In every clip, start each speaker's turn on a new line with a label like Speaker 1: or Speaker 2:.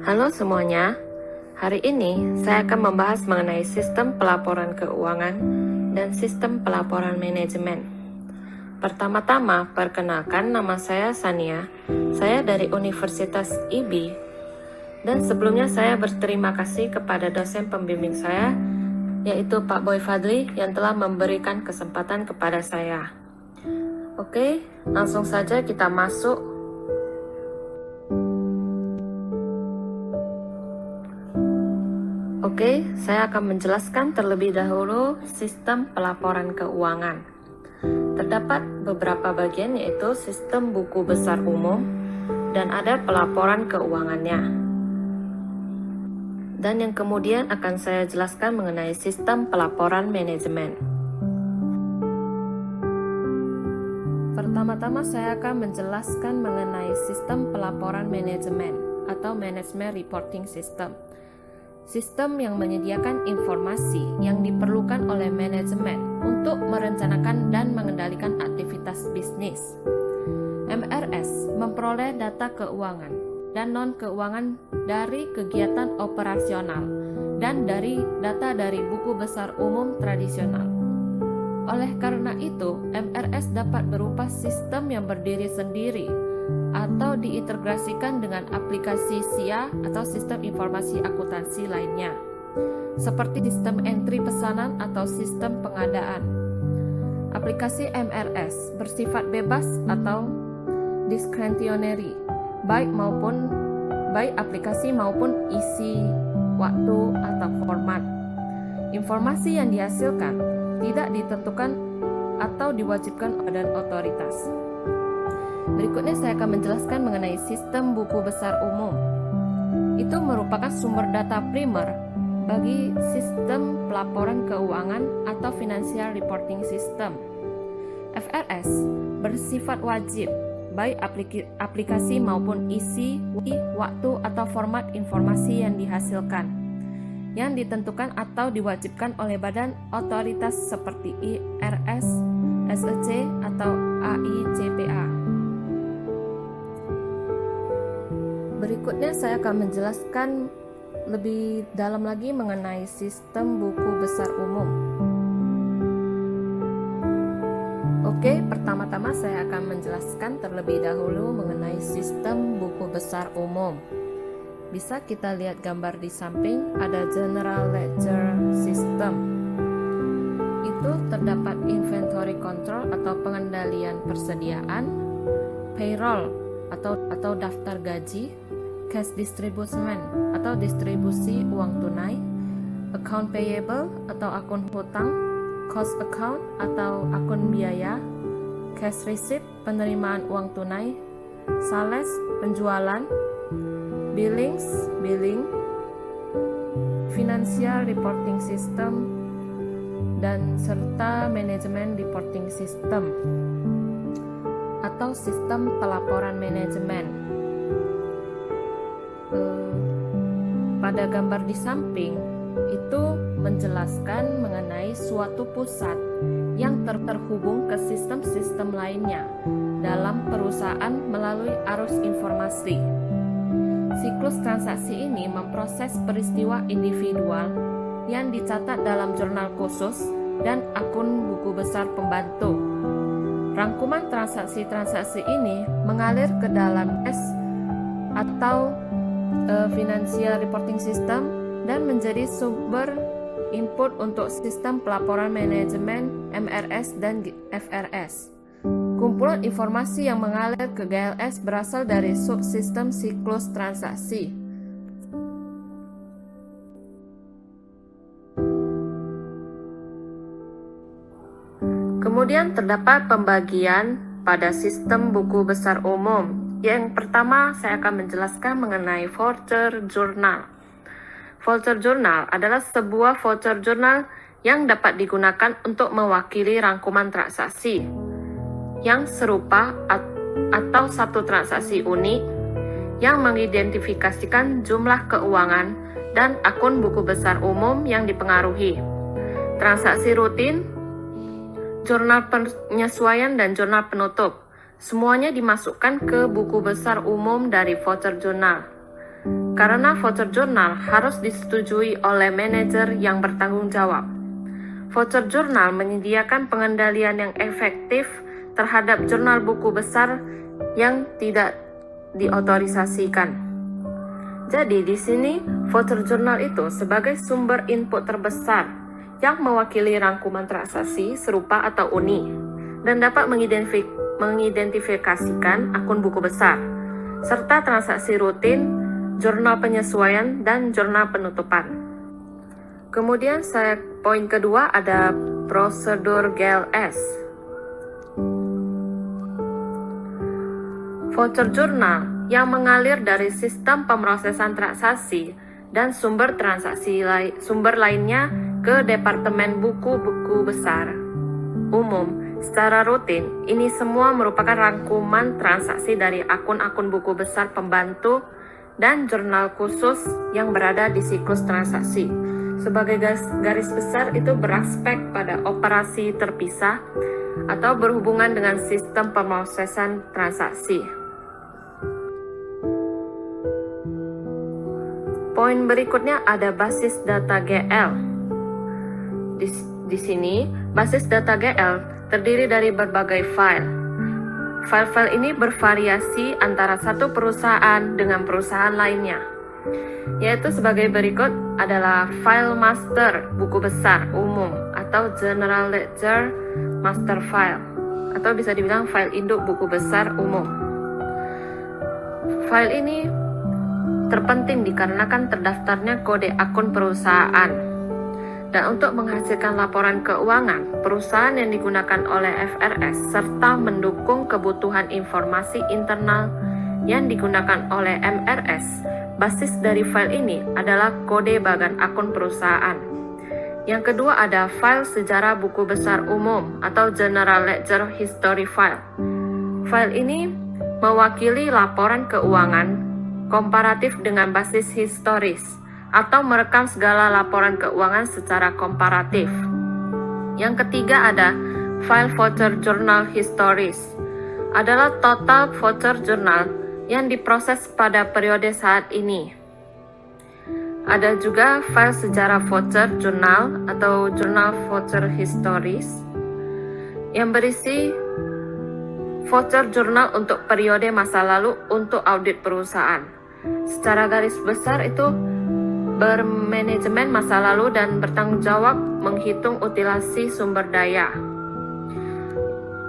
Speaker 1: Halo semuanya, hari ini saya akan membahas mengenai sistem pelaporan keuangan dan sistem pelaporan manajemen. Pertama-tama, perkenalkan nama saya Sania, saya dari Universitas IB, dan sebelumnya saya berterima kasih kepada dosen pembimbing saya, yaitu Pak Boy Fadli yang telah memberikan kesempatan kepada saya. Oke, langsung saja kita masuk. Oke, saya akan menjelaskan terlebih dahulu sistem pelaporan keuangan. Terdapat beberapa bagian yaitu sistem buku besar umum dan ada pelaporan keuangannya. Dan yang kemudian akan saya jelaskan mengenai sistem pelaporan manajemen. Pertama-tama saya akan menjelaskan mengenai sistem pelaporan manajemen atau Management Reporting System. Sistem yang menyediakan informasi yang diperlukan oleh manajemen untuk merencanakan dan mengendalikan aktivitas bisnis. MRS memperoleh data keuangan dan non-keuangan dari kegiatan operasional dan dari data dari buku besar umum tradisional. Oleh karena itu, MRS dapat berupa sistem yang berdiri sendiri atau diintegrasikan dengan aplikasi SIA atau sistem informasi akuntansi lainnya, seperti sistem entry pesanan atau sistem pengadaan. Aplikasi MRS bersifat bebas atau discretionary, baik aplikasi maupun isi waktu atau format. Informasi yang dihasilkan tidak ditentukan atau diwajibkan oleh otoritas. Berikutnya saya akan menjelaskan mengenai sistem buku besar umum. Itu merupakan sumber data primer bagi sistem pelaporan keuangan atau Financial Reporting System. FRS bersifat wajib, baik aplikasi maupun isi waktu atau format informasi yang dihasilkan, yang ditentukan atau diwajibkan oleh badan otoritas seperti IRS, SEC, atau AICPA. Berikutnya saya akan menjelaskan lebih dalam lagi mengenai sistem buku besar umum. Oke, pertama-tama saya akan menjelaskan terlebih dahulu mengenai sistem buku besar umum. Bisa kita lihat gambar di samping, ada General Ledger System. Itu terdapat inventory control atau pengendalian persediaan, payroll atau daftar gaji, cash distribution atau distribusi uang tunai, account payable atau akun hutang, cost account atau akun biaya, cash receipt penerimaan uang tunai, sales penjualan, billing, financial reporting system, dan serta manajemen reporting system atau sistem pelaporan manajemen. Pada gambar di samping itu menjelaskan mengenai suatu pusat yang terhubung ke sistem-sistem lainnya dalam perusahaan melalui arus informasi. Siklus transaksi ini memproses peristiwa individual yang dicatat dalam jurnal khusus dan akun buku besar pembantu. Rangkuman transaksi-transaksi ini mengalir ke dalam atau Financial Reporting System dan menjadi sumber input untuk sistem pelaporan manajemen MRS dan FRS. Kumpulan informasi yang mengalir ke GLS berasal dari subsistem siklus transaksi. Kemudian terdapat pembagian pada sistem buku besar umum. Yang pertama, saya akan menjelaskan mengenai voucher journal. Voucher journal adalah sebuah voucher journal yang dapat digunakan untuk mewakili rangkuman transaksi yang serupa atau satu transaksi unik yang mengidentifikasikan jumlah keuangan dan akun buku besar umum yang dipengaruhi. Transaksi rutin, jurnal penyesuaian, dan jurnal penutup. Semuanya dimasukkan ke buku besar umum dari voucher journal. karena voucher jurnal harus disetujui oleh manajer yang bertanggung jawab. Voucher jurnal menyediakan pengendalian yang efektif terhadap jurnal buku besar yang tidak diotorisasikan. Jadi di sini voucher jurnal itu sebagai sumber input terbesar yang mewakili rangkuman transaksi serupa atau uni dan dapat mengidentifikasikan akun buku besar serta transaksi rutin, jurnal penyesuaian, dan jurnal penutupan. Kemudian poin kedua ada prosedur GLS. Voucher jurnal yang mengalir dari sistem pemrosesan transaksi dan sumber lainnya ke Departemen Buku-Buku Besar Umum secara rutin. Ini semua merupakan rangkuman transaksi dari akun-akun buku besar pembantu dan jurnal khusus yang berada di siklus transaksi. Sebagai garis besar itu beraspek pada operasi terpisah atau berhubungan dengan sistem pemrosesan transaksi. Poin berikutnya ada basis data GL. Di sini, basis data GL terdiri dari berbagai file. File-file ini bervariasi antara satu perusahaan dengan perusahaan lainnya, yaitu sebagai berikut adalah file master buku besar umum atau General Ledger Master File, atau bisa dibilang file induk buku besar umum. File ini terpenting dikarenakan terdaftarnya kode akun perusahaan. Dan untuk menghasilkan laporan keuangan, perusahaan yang digunakan oleh FRS serta mendukung kebutuhan informasi internal yang digunakan oleh MRS, basis dari file ini adalah kode bagan akun perusahaan. Yang kedua ada file sejarah buku besar umum atau General Ledger History File. File ini mewakili laporan keuangan komparatif dengan basis historis atau merekam segala laporan keuangan secara komparatif. Yang ketiga ada file voucher journal historis. Adalah total voucher journal yang diproses pada periode saat ini. Ada juga file sejarah voucher journal atau jurnal voucher historis yang berisi voucher jurnal untuk periode masa lalu untuk audit perusahaan. Secara garis besar itu bermanajemen masa lalu dan bertanggung jawab menghitung utilasi sumber daya.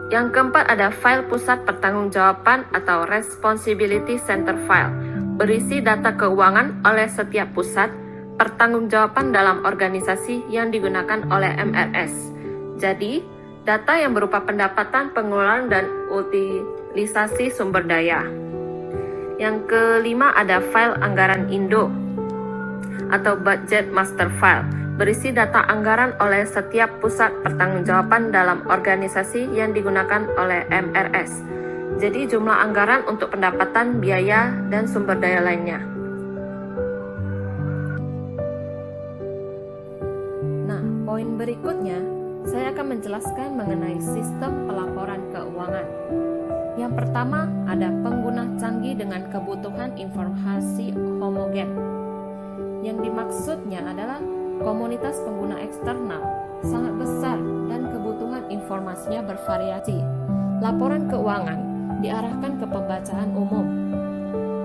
Speaker 1: Yang keempat ada file pusat pertanggungjawaban atau Responsibility Center File, berisi data keuangan oleh setiap pusat pertanggungjawaban dalam organisasi yang digunakan oleh MRS. Jadi, data yang berupa pendapatan, pengeluaran, dan utilisasi sumber daya. Yang kelima ada file anggaran induk atau Budget Master File, berisi data anggaran oleh setiap pusat pertanggungjawaban dalam organisasi yang digunakan oleh MRS. Jadi jumlah anggaran untuk pendapatan, biaya, dan sumber daya lainnya. Nah, poin berikutnya saya akan menjelaskan mengenai sistem pelaporan keuangan. Yang pertama ada pengguna canggih dengan kebutuhan informasi homogen. Yang dimaksudnya adalah komunitas pengguna eksternal sangat besar dan kebutuhan informasinya bervariasi. Laporan keuangan diarahkan ke pembacaan umum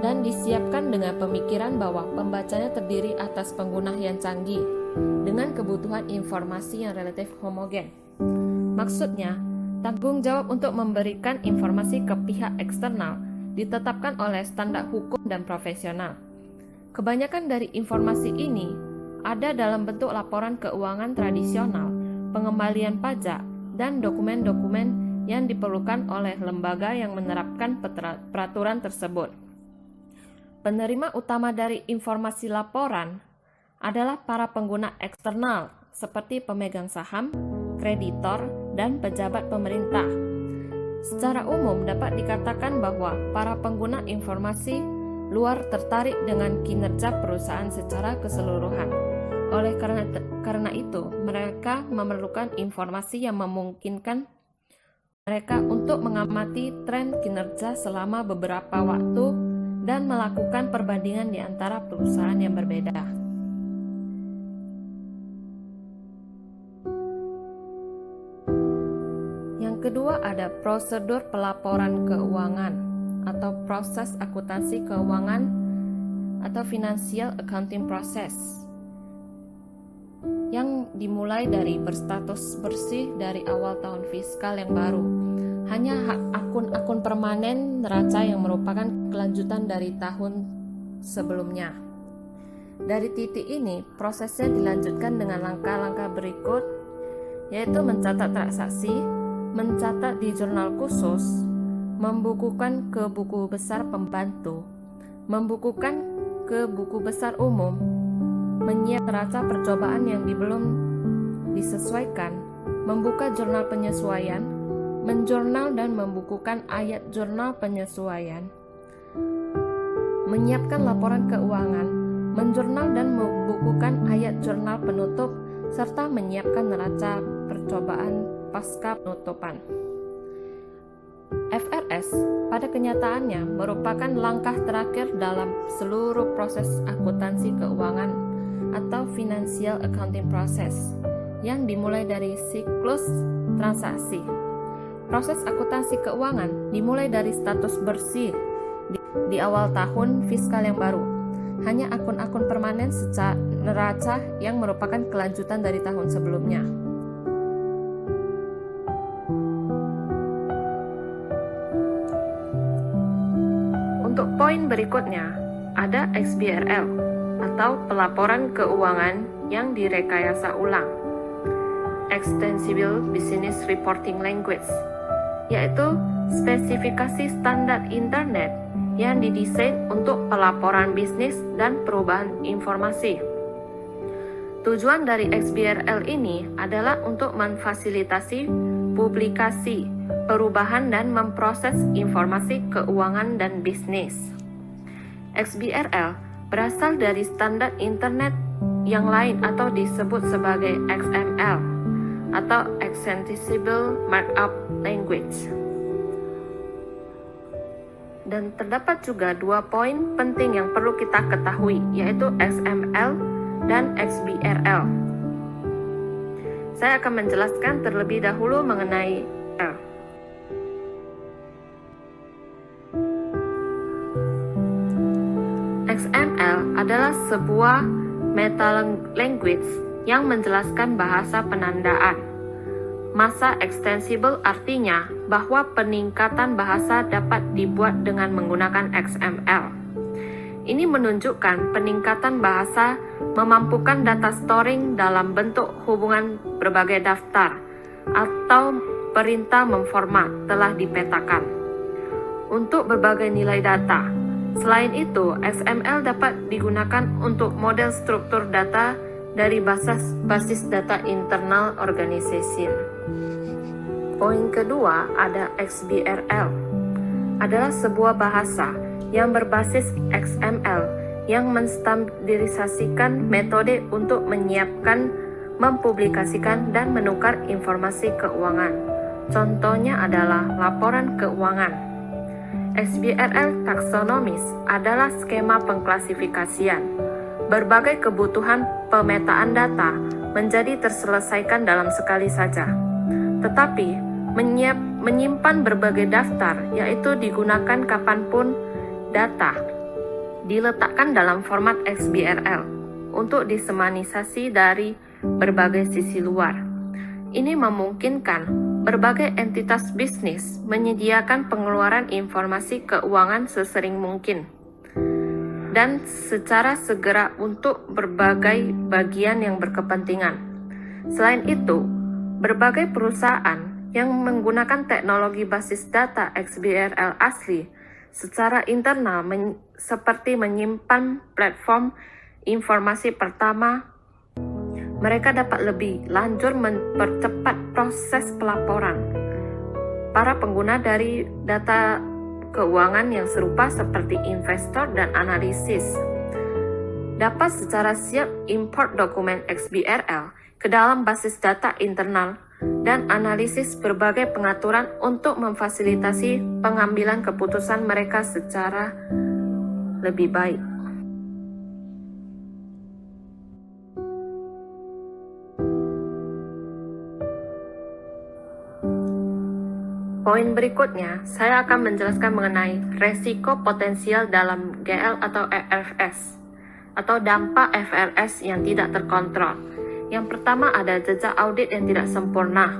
Speaker 1: dan disiapkan dengan pemikiran bahwa pembacanya terdiri atas pengguna yang canggih dengan kebutuhan informasi yang relatif homogen. Maksudnya, tanggung jawab untuk memberikan informasi ke pihak eksternal ditetapkan oleh standar hukum dan profesional. Kebanyakan dari informasi ini ada dalam bentuk laporan keuangan tradisional, pengembalian pajak, dan dokumen-dokumen yang diperlukan oleh lembaga yang menerapkan peraturan tersebut. Penerima utama dari informasi laporan adalah para pengguna eksternal seperti pemegang saham, kreditor, dan pejabat pemerintah. Secara umum dapat dikatakan bahwa para pengguna informasi luar tertarik dengan kinerja perusahaan secara keseluruhan. Oleh karena itu, mereka memerlukan informasi yang memungkinkan mereka untuk mengamati tren kinerja selama beberapa waktu dan melakukan perbandingan di antara perusahaan yang berbeda. Yang kedua ada prosedur pelaporan keuangan atau proses akuntansi keuangan atau financial accounting process yang dimulai dari berstatus bersih dari awal tahun fiskal yang baru. Hanya akun-akun permanen neraca yang merupakan kelanjutan dari tahun sebelumnya. Dari titik ini, prosesnya dilanjutkan dengan langkah-langkah berikut, yaitu mencatat transaksi, mencatat di jurnal khusus, membukukan ke buku besar pembantu, membukukan ke buku besar umum, menyiapkan neraca percobaan yang belum disesuaikan, membuka jurnal penyesuaian, menjurnal dan membukukan ayat jurnal penyesuaian, menyiapkan laporan keuangan, menjurnal dan membukukan ayat jurnal penutup, serta menyiapkan neraca percobaan pasca penutupan. FRS pada kenyataannya merupakan langkah terakhir dalam seluruh proses akuntansi keuangan atau financial accounting process yang dimulai dari siklus transaksi. Proses akuntansi keuangan dimulai dari status bersih di awal tahun fiskal yang baru. Hanya akun-akun permanen secara neraca yang merupakan kelanjutan dari tahun sebelumnya. Untuk poin berikutnya, ada XBRL atau pelaporan keuangan yang direkayasa ulang, Extensible Business Reporting Language, yaitu spesifikasi standar internet yang didesain untuk pelaporan bisnis dan perubahan informasi. Tujuan dari XBRL ini adalah untuk memfasilitasi publikasi, perubahan dan memproses informasi keuangan dan bisnis. XBRL berasal dari standar internet yang lain atau disebut sebagai XML atau Extensible Markup Language. Dan terdapat juga dua poin penting yang perlu kita ketahui, yaitu XML dan XBRL. Saya akan menjelaskan terlebih dahulu mengenai L. XML adalah sebuah meta language yang menjelaskan bahasa penandaan. Masa extensible artinya bahwa peningkatan bahasa dapat dibuat dengan menggunakan XML. Ini menunjukkan peningkatan bahasa memampukan data storing dalam bentuk hubungan berbagai daftar atau perintah memformat telah dipetakan untuk berbagai nilai data. Selain itu, XML dapat digunakan untuk model struktur data dari basis data internal organization. Poin kedua ada XBRL. Adalah sebuah bahasa yang berbasis XML yang menstandarisasikan metode untuk menyiapkan, mempublikasikan, dan menukar informasi keuangan. Contohnya adalah laporan keuangan. XBRL taksonomis adalah skema pengklasifikasian. Berbagai kebutuhan pemetaan data menjadi terselesaikan dalam sekali saja. Tetapi, menyimpan berbagai daftar, yaitu digunakan kapanpun data, diletakkan dalam format XBRL untuk disemanisasi dari berbagai sisi luar. Ini memungkinkan berbagai entitas bisnis menyediakan pengeluaran informasi keuangan sesering mungkin dan secara segera untuk berbagai bagian yang berkepentingan. Selain itu, berbagai perusahaan yang menggunakan teknologi basis data XBRL asli secara internal seperti menyimpan platform informasi pertama, mereka dapat lebih lanjut mempercepat proses pelaporan para pengguna dari data keuangan yang serupa seperti investor dan analisis. Dapat secara siap import dokumen XBRL ke dalam basis data internal dan analisis berbagai pengaturan untuk memfasilitasi pengambilan keputusan mereka secara lebih baik. Poin berikutnya, saya akan menjelaskan mengenai resiko potensial dalam GL atau FRS, atau dampak FRS yang tidak terkontrol. Yang pertama ada jejak audit yang tidak sempurna.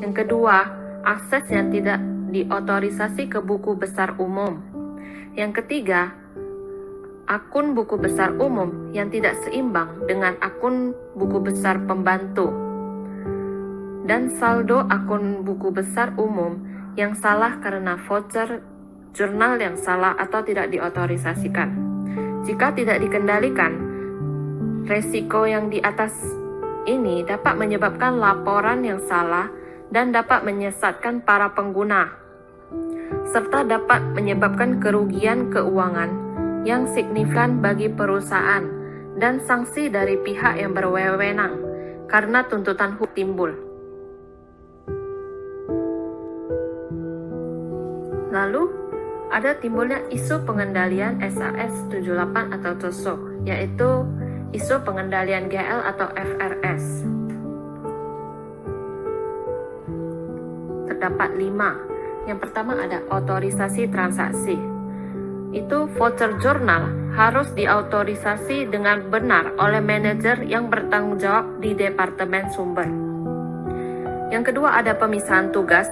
Speaker 1: Yang kedua, akses yang tidak diotorisasi ke buku besar umum. Yang ketiga, akun buku besar umum yang tidak seimbang dengan akun buku besar pembantu. Dan saldo akun buku besar umum yang salah karena voucher jurnal yang salah atau tidak diotorisasikan. Jika tidak dikendalikan, resiko yang di atas ini dapat menyebabkan laporan yang salah dan dapat menyesatkan para pengguna, serta dapat menyebabkan kerugian keuangan yang signifikan bagi perusahaan dan sanksi dari pihak yang berwenang karena tuntutan hukum timbul. Lalu, ada timbulnya isu pengendalian SAS 78 atau TOSO, yaitu isu pengendalian GL atau FRS. Terdapat 5. Yang pertama ada otorisasi transaksi. Itu voucher jurnal harus diautorisasi dengan benar oleh manajer yang bertanggung jawab di departemen sumber. Yang kedua ada pemisahan tugas.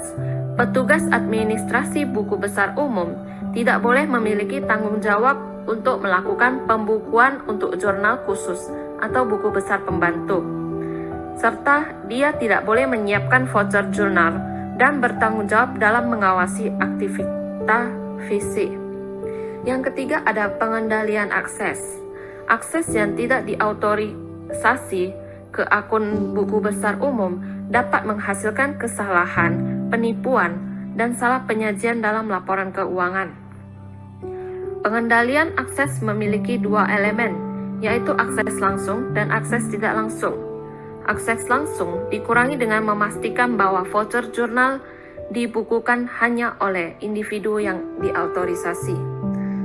Speaker 1: Petugas administrasi buku besar umum tidak boleh memiliki tanggung jawab untuk melakukan pembukuan untuk jurnal khusus atau buku besar pembantu. Serta dia tidak boleh menyiapkan voucher jurnal dan bertanggung jawab dalam mengawasi aktivitas fisik. Yang ketiga ada pengendalian akses. Akses yang tidak diautorisasi ke akun buku besar umum dapat menghasilkan kesalahan, penipuan, dan salah penyajian dalam laporan keuangan. Pengendalian akses memiliki 2 elemen, yaitu akses langsung dan akses tidak langsung. Akses langsung dikurangi dengan memastikan bahwa voucher jurnal dibukukan hanya oleh individu yang diautorisasi.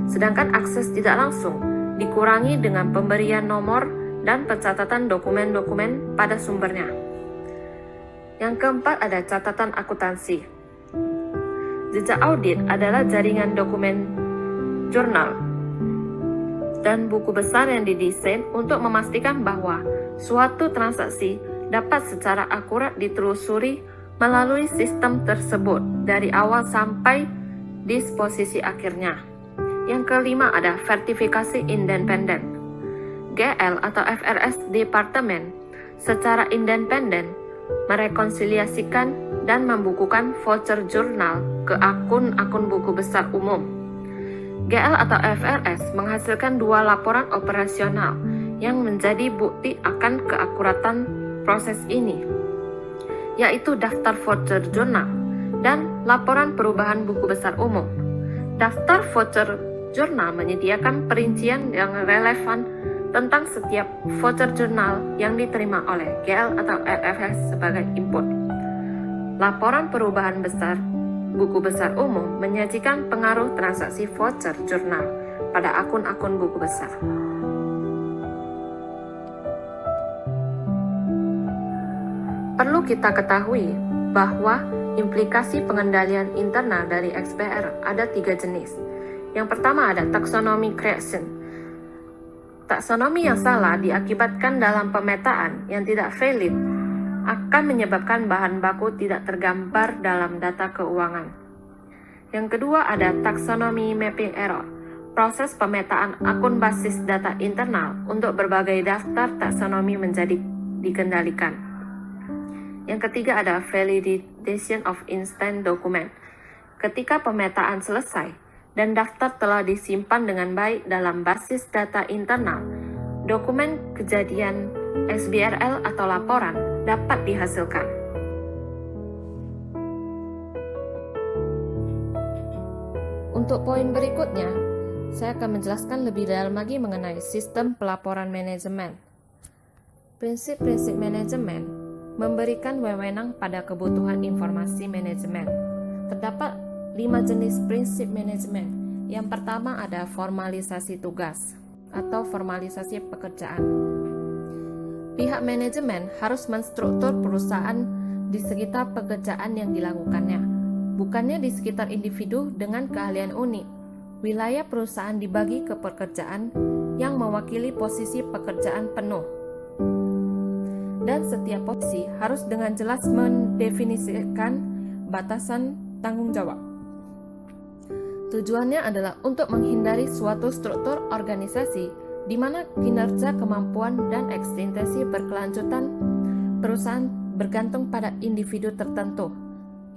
Speaker 1: Sedangkan akses tidak langsung dikurangi dengan pemberian nomor dan pencatatan dokumen-dokumen pada sumbernya. Yang keempat ada catatan akuntansi. Jejak audit adalah jaringan dokumen jurnal dan buku besar yang didesain untuk memastikan bahwa suatu transaksi dapat secara akurat ditelusuri melalui sistem tersebut dari awal sampai disposisi akhirnya. Yang kelima ada sertifikasi independen. GL atau FRS Departemen secara independen merekonsiliasikan dan membukukan voucher jurnal ke akun-akun buku besar umum. GL atau FRS menghasilkan 2 laporan operasional yang menjadi bukti akan keakuratan proses ini, yaitu daftar voucher jurnal dan laporan perubahan buku besar umum. Daftar voucher jurnal menyediakan perincian yang relevan tentang setiap voucher jurnal yang diterima oleh GL atau FRS sebagai input. Laporan perubahan besar buku besar umum menyajikan pengaruh transaksi voucher jurnal pada akun-akun buku besar. Perlu kita ketahui bahwa implikasi pengendalian internal dari XBR ada 3 jenis. Yang pertama ada taxonomy creation. Taksonomi yang salah diakibatkan dalam pemetaan yang tidak valid akan menyebabkan bahan baku tidak tergambar dalam data keuangan. Yang kedua ada taxonomy mapping error. Proses pemetaan akun basis data internal untuk berbagai daftar taksonomi menjadi dikendalikan. Yang ketiga ada validation of instant document. Ketika pemetaan selesai dan daftar telah disimpan dengan baik dalam basis data internal, dokumen kejadian SBRL atau laporan dapat dihasilkan. Untuk poin berikutnya, saya akan menjelaskan lebih dalam lagi mengenai sistem pelaporan manajemen. Prinsip-prinsip manajemen memberikan wewenang pada kebutuhan informasi manajemen. Terdapat 5 jenis prinsip manajemen Yang pertama ada formalisasi tugas atau formalisasi pekerjaan. Pihak manajemen harus menstruktur perusahaan di sekitar pekerjaan yang dilakukannya, bukannya di sekitar individu dengan keahlian unik. Wilayah perusahaan dibagi ke pekerjaan yang mewakili posisi pekerjaan penuh. Dan setiap posisi harus dengan jelas mendefinisikan batasan tanggung jawab. Tujuannya adalah untuk menghindari suatu struktur organisasi di mana kinerja, kemampuan, dan eksistensi berkelanjutan perusahaan bergantung pada individu tertentu.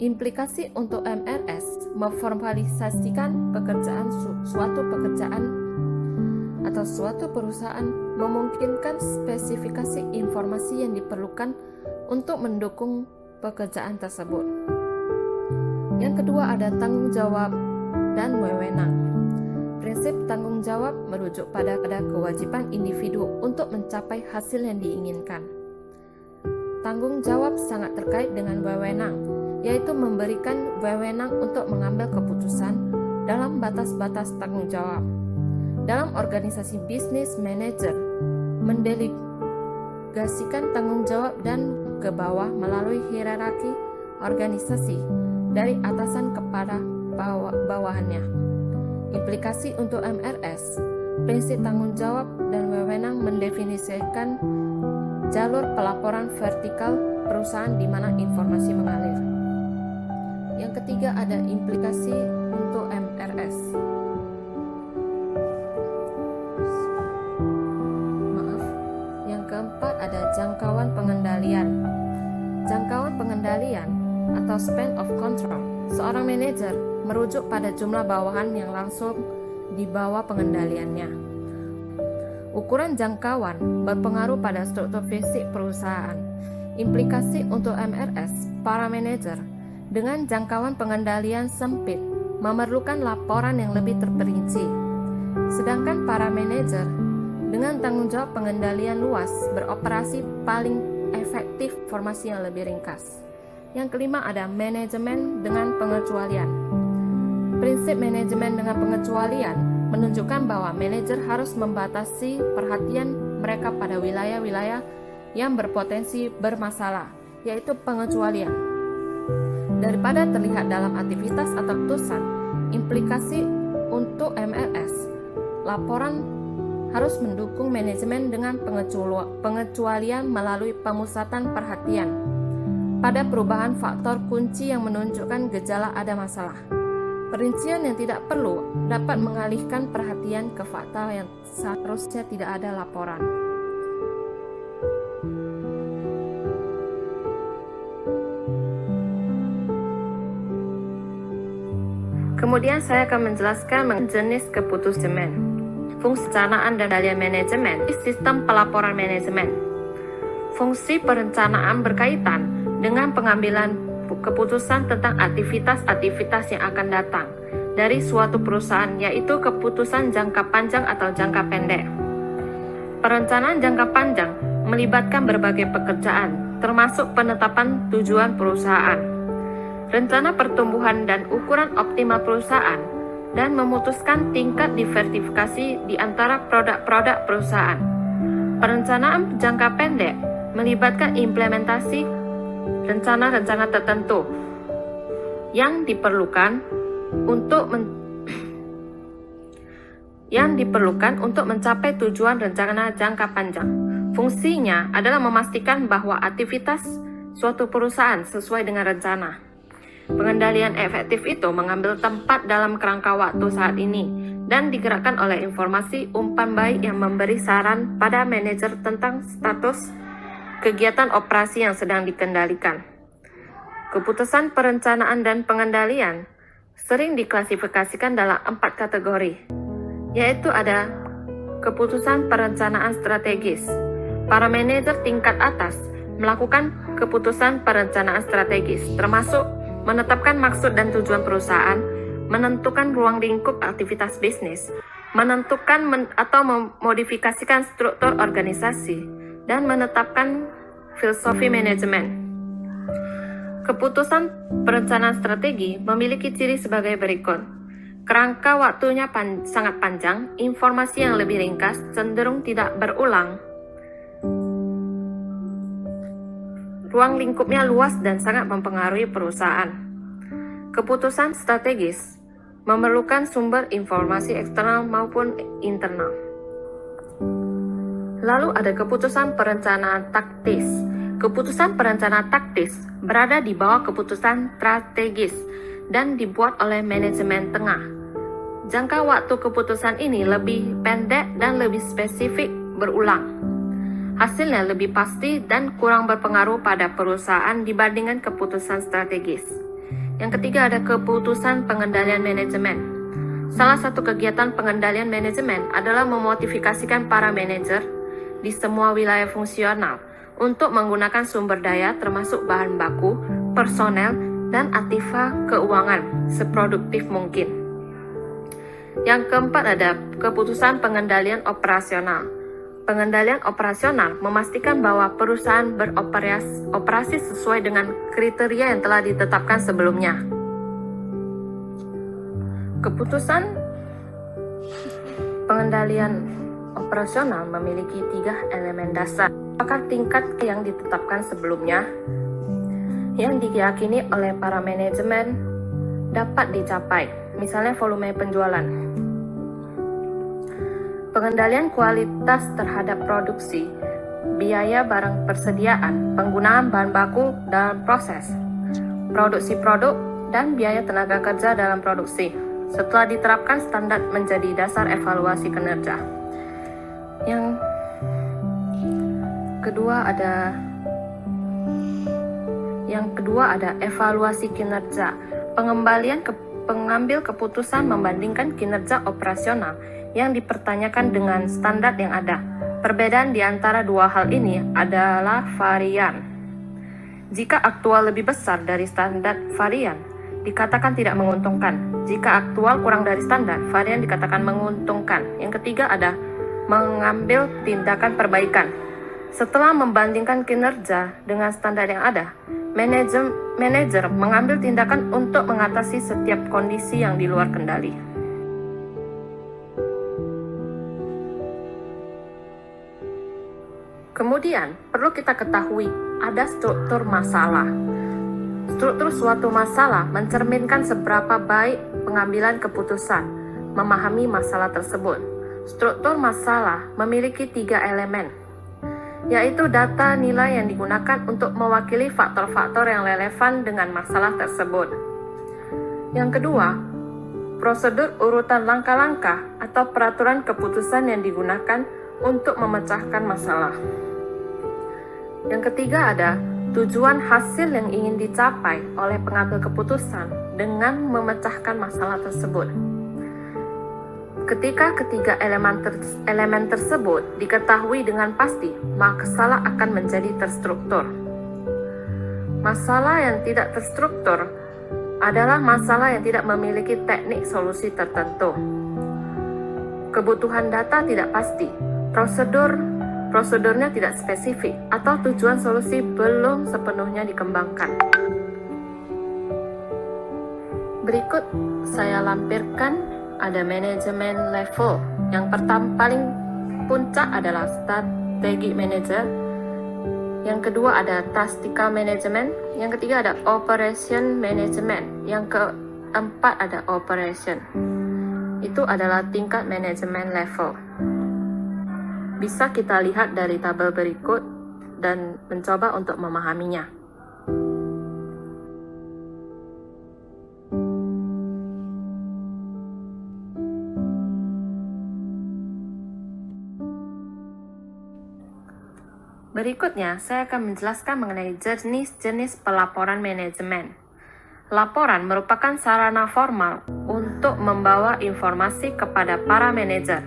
Speaker 1: Implikasi untuk MRS memformalisasikan suatu pekerjaan atau suatu perusahaan memungkinkan spesifikasi informasi yang diperlukan untuk mendukung pekerjaan tersebut. Yang kedua ada tanggung jawab dan wewenang. Prinsip tanggung jawab merujuk pada kewajiban individu untuk mencapai hasil yang diinginkan. Tanggung jawab sangat terkait dengan wewenang, yaitu memberikan wewenang untuk mengambil keputusan dalam batas-batas tanggung jawab. Dalam organisasi bisnis, manajer mendelegasikan tanggung jawab dan ke bawah melalui hierarki organisasi dari atasan kepada bawahannya. Implikasi untuk MRS, prinsip tanggung jawab dan wewenang mendefinisikan jalur pelaporan vertikal perusahaan di mana informasi mengalir. Yang ketiga ada implikasi untuk MRS. Yang keempat ada jangkauan pengendalian. Jangkauan pengendalian atau span of control. Seorang manajer merujuk pada jumlah bawahan yang langsung di bawah pengendaliannya. Ukuran jangkauan berpengaruh pada struktur fisik perusahaan. Implikasi untuk MRS, para manajer dengan jangkauan pengendalian sempit memerlukan laporan yang lebih terperinci. Sedangkan para manajer dengan tanggung jawab pengendalian luas beroperasi paling efektif informasi yang lebih ringkas. Yang kelima ada manajemen dengan pengecualian. Prinsip manajemen dengan pengecualian menunjukkan bahwa manajer harus membatasi perhatian mereka pada wilayah-wilayah yang berpotensi bermasalah, yaitu pengecualian. Daripada terlihat dalam aktivitas atau keputusan, implikasi untuk MRS, laporan harus mendukung manajemen dengan pengecualian melalui pemusatan perhatian pada perubahan faktor kunci yang menunjukkan gejala ada masalah. Perincian yang tidak perlu dapat mengalihkan perhatian ke fakta yang seharusnya tidak ada laporan. Kemudian saya akan menjelaskan jenis keputusan, fungsi perencanaan dan kendalian manajemen, sistem pelaporan manajemen. Fungsi perencanaan berkaitan dengan pengambilan keputusan tentang aktivitas-aktivitas yang akan datang dari suatu perusahaan, yaitu keputusan jangka panjang atau jangka pendek. Perencanaan jangka panjang melibatkan berbagai pekerjaan, termasuk penetapan tujuan perusahaan, rencana pertumbuhan dan ukuran optimal perusahaan, dan memutuskan tingkat diversifikasi di antara produk-produk perusahaan. Perencanaan jangka pendek melibatkan implementasi rencana-rencana tertentu yang diperlukan untuk mencapai tujuan rencana jangka panjang. Fungsinya adalah memastikan bahwa aktivitas suatu perusahaan sesuai dengan rencana. Pengendalian efektif itu mengambil tempat dalam kerangka waktu saat ini dan digerakkan oleh informasi umpan baik yang memberi saran pada manajer tentang status kegiatan operasi yang sedang dikendalikan. Keputusan perencanaan dan pengendalian sering diklasifikasikan dalam 4 kategori, yaitu ada keputusan perencanaan strategis. Para manajer tingkat atas melakukan keputusan perencanaan strategis, termasuk menetapkan maksud dan tujuan perusahaan, menentukan ruang lingkup aktivitas bisnis, menentukan atau memodifikasikan struktur organisasi, dan menetapkan filosofi manajemen. Keputusan perencanaan strategi memiliki ciri sebagai berikut. Kerangka waktunya sangat panjang, informasi yang lebih ringkas, cenderung tidak berulang. Ruang lingkupnya luas dan sangat mempengaruhi perusahaan. Keputusan strategis memerlukan sumber informasi eksternal maupun internal. Lalu ada keputusan perencanaan taktis. Keputusan perencanaan taktis berada di bawah keputusan strategis dan dibuat oleh manajemen tengah. Jangka waktu keputusan ini lebih pendek dan lebih spesifik berulang. Hasilnya lebih pasti dan kurang berpengaruh pada perusahaan dibandingkan keputusan strategis. Yang ketiga ada keputusan pengendalian manajemen. Salah satu kegiatan pengendalian manajemen adalah memotivasikan para manajer di semua wilayah fungsional untuk menggunakan sumber daya termasuk bahan baku, personel, dan aktiva keuangan seproduktif mungkin. Yang keempat ada keputusan pengendalian operasional. Pengendalian operasional memastikan bahwa perusahaan beroperasi sesuai dengan kriteria yang telah ditetapkan sebelumnya. Keputusan pengendalian operasional memiliki 3 elemen dasar. Apakah tingkat yang ditetapkan sebelumnya, yang diyakini oleh para manajemen dapat dicapai, misalnya volume penjualan. Pengendalian kualitas terhadap produksi, biaya barang persediaan, penggunaan bahan baku dalam proses, produksi produk, dan biaya tenaga kerja dalam produksi. Setelah diterapkan, standar menjadi dasar evaluasi kinerja. Yang kedua ada evaluasi kinerja. Pengambil keputusan membandingkan kinerja operasional yang dipertanyakan dengan standar yang ada. Perbedaan di antara dua hal ini adalah varian. Jika aktual lebih besar dari standar, varian dikatakan tidak menguntungkan. Jika aktual kurang dari standar, varian dikatakan menguntungkan. Yang ketiga ada mengambil tindakan perbaikan. Setelah membandingkan kinerja dengan standar yang ada, manajer mengambil tindakan untuk mengatasi setiap kondisi yang di luar kendali. Kemudian, perlu kita ketahui ada struktur masalah. Struktur suatu masalah mencerminkan seberapa baik pengambilan keputusan, memahami masalah tersebut. Struktur masalah memiliki 3 elemen, yaitu data nilai yang digunakan untuk mewakili faktor-faktor yang relevan dengan masalah tersebut. Yang kedua, prosedur urutan langkah-langkah atau peraturan keputusan yang digunakan untuk memecahkan masalah. Yang ketiga ada tujuan hasil yang ingin dicapai oleh pengambil keputusan dengan memecahkan masalah tersebut. Ketika ketiga elemen tersebut diketahui dengan pasti, masalah akan menjadi terstruktur. Masalah yang tidak terstruktur adalah masalah yang tidak memiliki teknik solusi tertentu. Kebutuhan data tidak pasti, prosedurnya tidak spesifik, atau tujuan solusi belum sepenuhnya dikembangkan. Berikut saya lampirkan ada manajemen level. Yang pertama paling puncak adalah strategi manager. Yang kedua ada tactical management. Yang ketiga ada operation management. Yang keempat ada operation. Itu adalah tingkat manajemen level. Bisa kita lihat dari tabel berikut dan mencoba untuk memahaminya. Berikutnya, saya akan menjelaskan mengenai jenis-jenis pelaporan manajemen. Laporan merupakan sarana formal untuk membawa informasi kepada para manajer.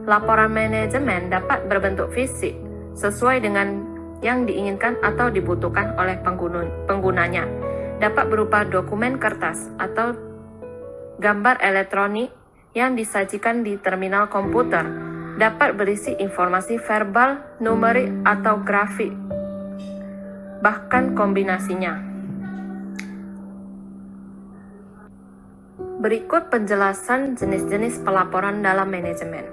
Speaker 1: Laporan manajemen dapat berbentuk fisik, sesuai dengan yang diinginkan atau dibutuhkan oleh penggunanya. Dapat berupa dokumen kertas atau gambar elektronik yang disajikan di terminal komputer. Dapat berisi informasi verbal, numerik, atau grafik, bahkan kombinasinya. Berikut penjelasan jenis-jenis pelaporan dalam manajemen.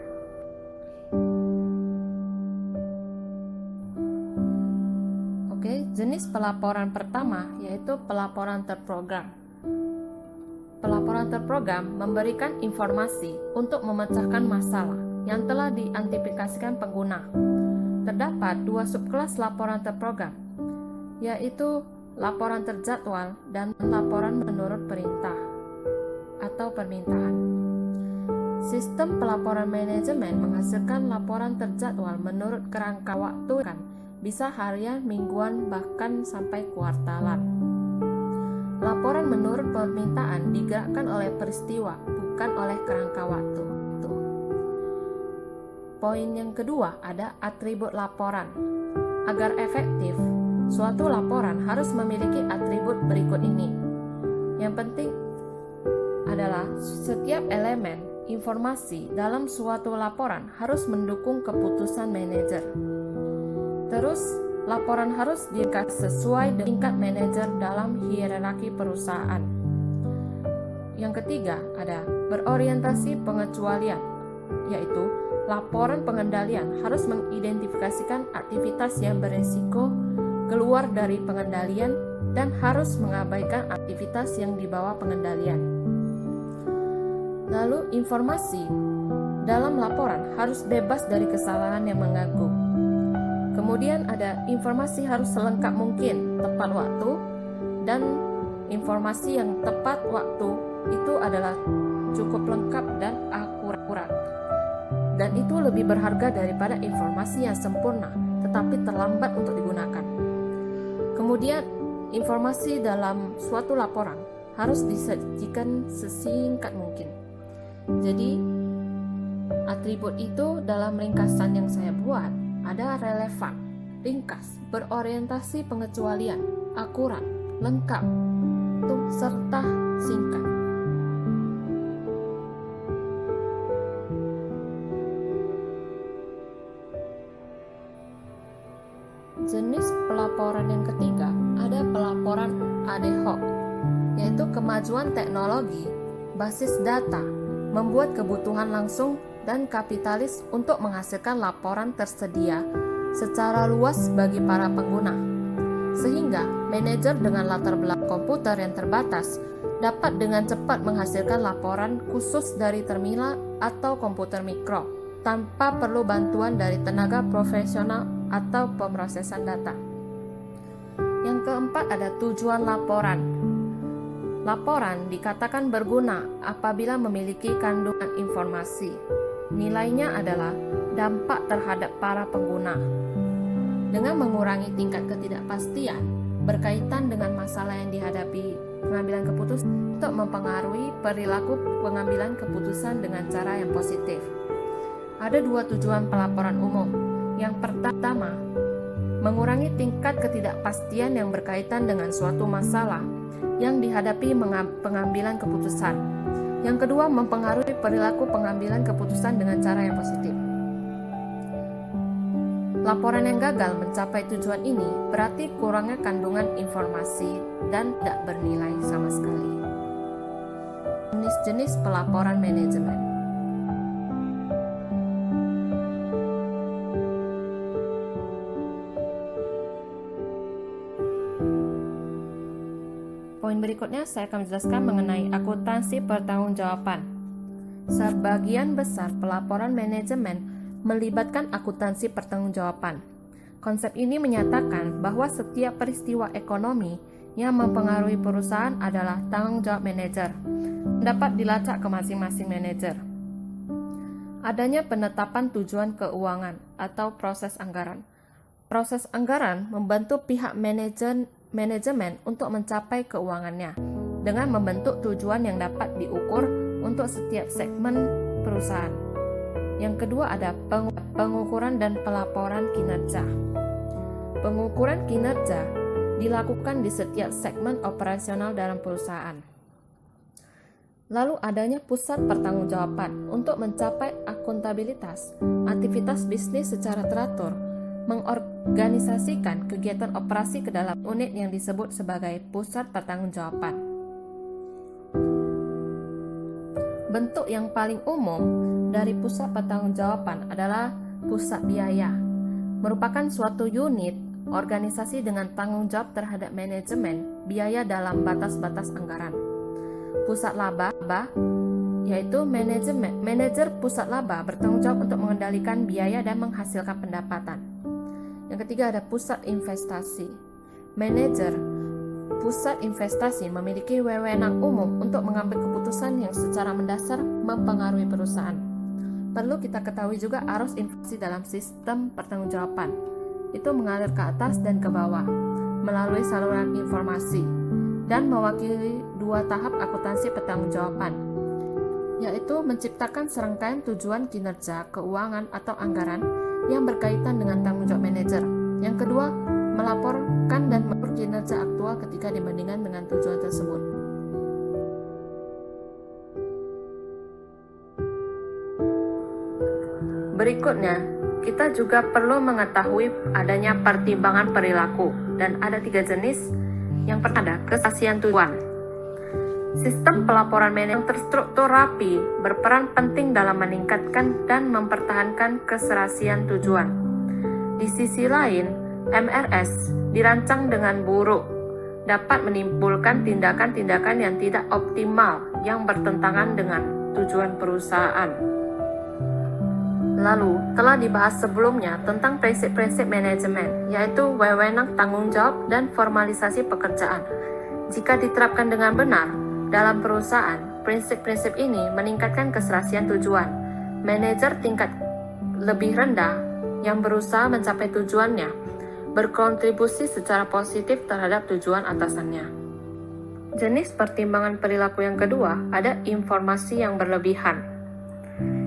Speaker 1: Oke, jenis pelaporan pertama yaitu pelaporan terprogram. Pelaporan terprogram memberikan informasi untuk memecahkan masalah yang telah diidentifikasikan pengguna. Terdapat dua subkelas laporan terprogram, yaitu laporan terjadwal dan laporan menurut perintah atau permintaan. Sistem pelaporan manajemen menghasilkan laporan terjadwal menurut kerangka waktu, bisa harian, mingguan, bahkan sampai kuartalan. Laporan menurut permintaan digerakkan oleh peristiwa, bukan oleh kerangka waktu. Poin yang kedua ada atribut laporan. Agar efektif, suatu laporan harus memiliki atribut berikut ini. Yang penting adalah setiap elemen informasi dalam suatu laporan harus mendukung keputusan manajer. Terus, laporan harus diangkat sesuai dengan tingkat manajer dalam hierarki perusahaan. Yang ketiga ada berorientasi pengecualian, yaitu laporan pengendalian harus mengidentifikasikan aktivitas yang beresiko keluar dari pengendalian dan harus mengabaikan aktivitas yang di bawah pengendalian. Lalu informasi dalam laporan harus bebas dari kesalahan yang mengganggu. Kemudian ada informasi harus selengkap mungkin, tepat waktu, dan informasi yang tepat waktu itu adalah cukup lengkap dan akurat. Dan itu lebih berharga daripada informasi yang sempurna tetapi terlambat untuk digunakan. Kemudian informasi dalam suatu laporan harus disajikan sesingkat mungkin. Jadi atribut itu dalam ringkasan yang saya buat ada relevan, ringkas, berorientasi pengecualian, akurat, lengkap, serta singkat. Jenis pelaporan yang ketiga ada pelaporan ad hoc, yaitu kemajuan teknologi basis data membuat kebutuhan langsung dan kapitalis untuk menghasilkan laporan tersedia secara luas bagi para pengguna, sehingga manajer dengan latar belakang komputer yang terbatas dapat dengan cepat menghasilkan laporan khusus dari terminal atau komputer mikro tanpa perlu bantuan dari tenaga profesional atau pemrosesan data. Yang keempat ada tujuan laporan. Laporan dikatakan berguna apabila memiliki kandungan informasi. Nilainya adalah dampak terhadap para pengguna. Dengan mengurangi tingkat ketidakpastian berkaitan dengan masalah yang dihadapi pengambilan keputusan untuk mempengaruhi perilaku pengambilan keputusan dengan cara yang positif. Ada dua tujuan pelaporan umum. Yang pertama, mengurangi tingkat ketidakpastian yang berkaitan dengan suatu masalah yang dihadapi pengambilan keputusan. Yang kedua, mempengaruhi perilaku pengambilan keputusan dengan cara yang positif. Laporan yang gagal mencapai tujuan ini berarti kurangnya kandungan informasi dan tidak bernilai sama sekali. Jenis-jenis pelaporan manajemen. Poin berikutnya saya akan menjelaskan mengenai akuntansi pertanggungjawaban. Sebagian besar pelaporan manajemen melibatkan akuntansi pertanggungjawaban. Konsep ini menyatakan bahwa setiap peristiwa ekonomi yang mempengaruhi perusahaan adalah tanggung jawab manajer, dapat dilacak ke masing-masing manajer. Adanya penetapan tujuan keuangan atau proses anggaran. Proses anggaran membantu pihak manajemen untuk mencapai keuangannya dengan membentuk tujuan yang dapat diukur untuk setiap segmen perusahaan. Yang kedua ada pengukuran dan pelaporan kinerja. Pengukuran kinerja dilakukan di setiap segmen operasional dalam perusahaan. Lalu adanya pusat pertanggungjawaban untuk mencapai akuntabilitas, aktivitas bisnis secara teratur, mengorganisasikan kegiatan operasi ke dalam unit yang disebut sebagai pusat pertanggungjawaban. Bentuk yang paling umum dari pusat pertanggungjawaban adalah pusat biaya, merupakan suatu unit organisasi dengan tanggung jawab terhadap manajemen biaya dalam batas-batas anggaran. Pusat laba, yaitu manajer pusat laba bertanggung jawab untuk mengendalikan biaya dan menghasilkan pendapatan. Yang ketiga ada pusat investasi. Manajer pusat investasi memiliki wewenang umum untuk mengambil keputusan yang secara mendasar mempengaruhi perusahaan. Perlu kita ketahui juga arus investasi dalam sistem pertanggungjawaban. Itu mengalir ke atas dan ke bawah melalui saluran informasi dan mewakili dua tahap akuntansi pertanggungjawaban, yaitu menciptakan serangkaian tujuan kinerja keuangan atau anggaran yang berkaitan dengan tanggung jawab manajer. Yang kedua, melaporkan dan mengukur kinerja aktual ketika dibandingkan dengan tujuan tersebut. Berikutnya, kita juga perlu mengetahui adanya pertimbangan perilaku dan ada 3 jenis. Yang pertama ada kesaksian tujuan. Sistem pelaporan manajemen yang terstruktur rapi berperan penting dalam meningkatkan dan mempertahankan keserasian tujuan. Di sisi lain, MRS dirancang dengan buruk dapat menimbulkan tindakan-tindakan yang tidak optimal yang bertentangan dengan tujuan perusahaan. Lalu, telah dibahas sebelumnya tentang prinsip-prinsip manajemen, yaitu wewenang tanggung jawab dan formalisasi pekerjaan. Jika diterapkan dengan benar dalam perusahaan, prinsip-prinsip ini meningkatkan keserasian tujuan. Manajer tingkat lebih rendah yang berusaha mencapai tujuannya berkontribusi secara positif terhadap tujuan atasannya. Jenis pertimbangan perilaku yang kedua ada informasi yang berlebihan.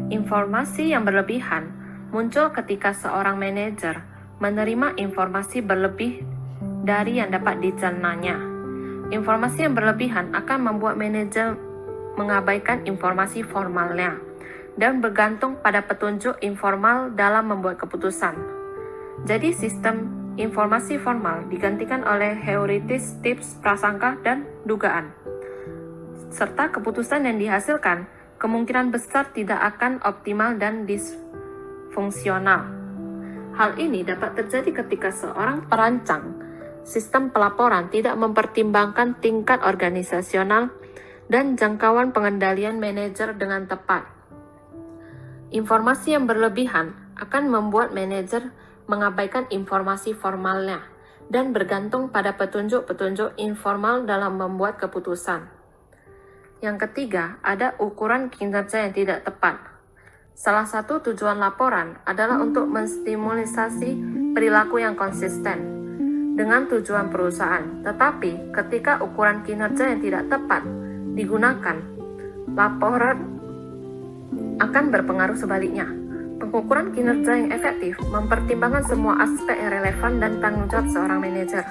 Speaker 1: Informasi yang berlebihan muncul ketika seorang manajer menerima informasi berlebih dari yang dapat dicernanya. Informasi yang berlebihan akan membuat manajer mengabaikan informasi formalnya dan bergantung pada petunjuk informal dalam membuat keputusan. Jadi sistem informasi formal digantikan oleh heuristis, tips, prasangka, dan dugaan. Serta keputusan yang dihasilkan kemungkinan besar tidak akan optimal dan disfungsional. Hal ini dapat terjadi ketika seorang perancang sistem pelaporan tidak mempertimbangkan tingkat organisasional dan jangkauan pengendalian manajer dengan tepat. Informasi yang berlebihan akan membuat manajer mengabaikan informasi formalnya dan bergantung pada petunjuk-petunjuk informal dalam membuat keputusan. Yang ketiga, ada ukuran kinerja yang tidak tepat. Salah satu tujuan laporan adalah untuk menstimulisasi perilaku yang konsisten dengan tujuan perusahaan. Tetapi, ketika ukuran kinerja yang tidak tepat digunakan, laporan akan berpengaruh sebaliknya. Pengukuran kinerja yang efektif mempertimbangkan semua aspek yang relevan dan tanggung jawab seorang manajer.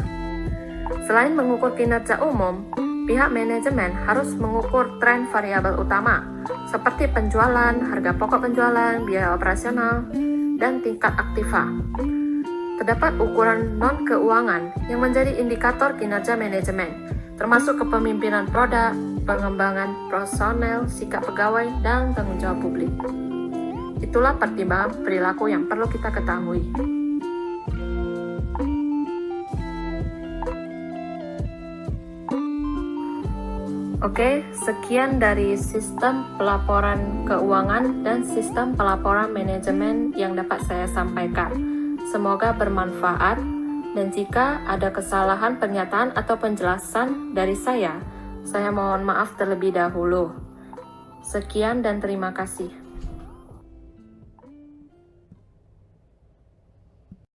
Speaker 1: Selain mengukur kinerja umum, pihak manajemen harus mengukur tren variabel utama seperti penjualan, harga pokok penjualan, biaya operasional, dan tingkat aktiva. Terdapat ukuran non-keuangan yang menjadi indikator kinerja manajemen, termasuk kepemimpinan produk, pengembangan personel, sikap pegawai, dan tanggung jawab publik. Itulah pertimbangan perilaku yang perlu kita ketahui. Oke, sekian dari sistem pelaporan keuangan dan sistem pelaporan manajemen yang dapat saya sampaikan. Semoga bermanfaat, dan jika ada kesalahan pernyataan atau penjelasan dari saya mohon maaf terlebih dahulu. Sekian dan terima kasih.